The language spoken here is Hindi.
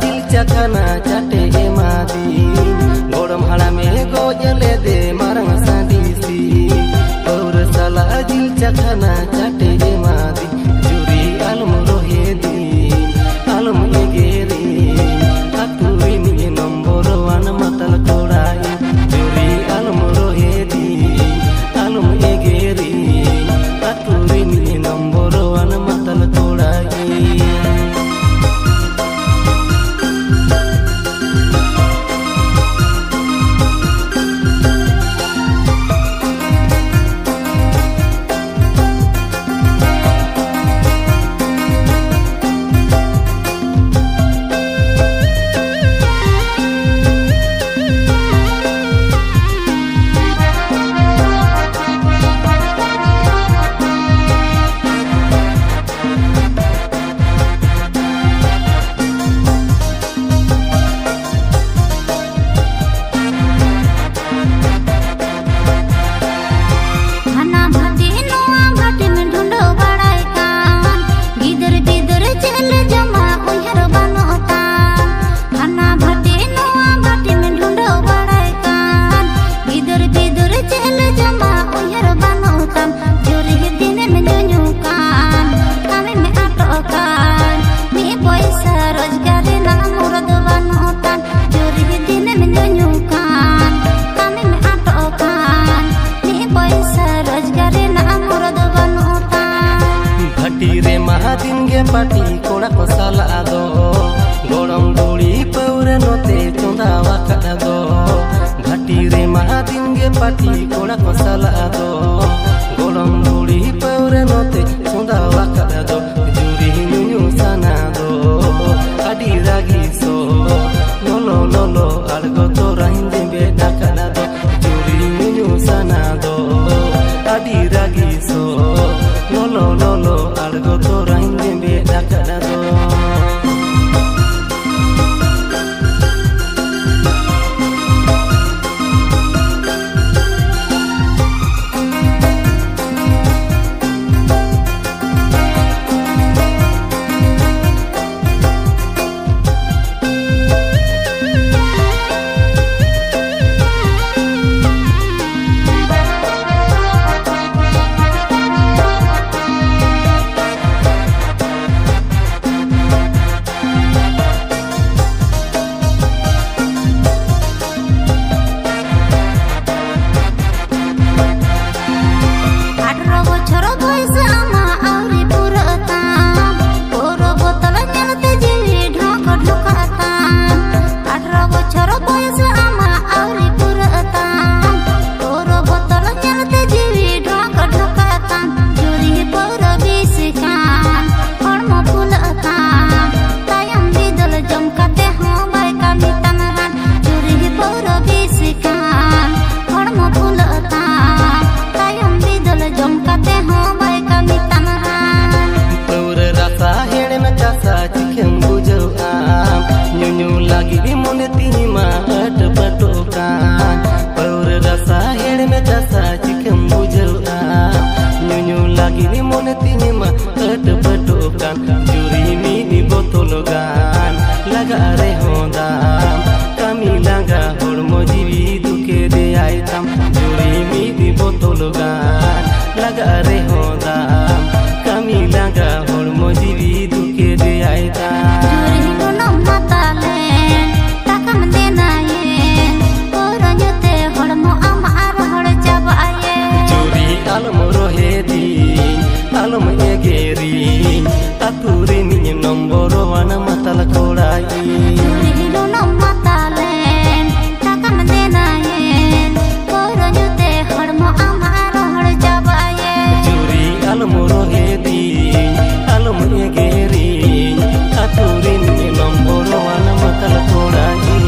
जिल चखना चाटे एमादी गोड़म हाड़ा में गोजले दे मारंग सादीसी पौर साला जिल चखना चाटे एमादी जुरी अलम रोहे दी अलम एगेरी अतुरी नी नंबर वन मतल कोड़ाई जुरी अलम रोहे दी अलम एगेरी अतुरी नी नंबर वन मतल कोड़ाई। दिन गे पाटी कोड़ा को साला दो गोड़म गोड़ी पौरे नोते चंदावा काटा दो घाटी रे महादिन गे पाटी कोड़ा को साला दो गोड़म गोड़ी पौरे नोते चंदावा काटा दो जुरी नुनु साना दो आडी रागी सो लोलो लोलो अलगो तो राहिंदे बेटा काटा दो जुरी नुनु साना दो आडी रागी सो लोलो लोलो अलगो तो राहिंदे बेटा काटा दो। जुरी मिनी बोतल गान लगा रे होदाम कमी लगा होड़मो जीवी दुखे दे आयताम जुरी मिनी बोतल गान लगा रे होदाम कमी लगा होड़मो जीवी दुखे दे आयताम।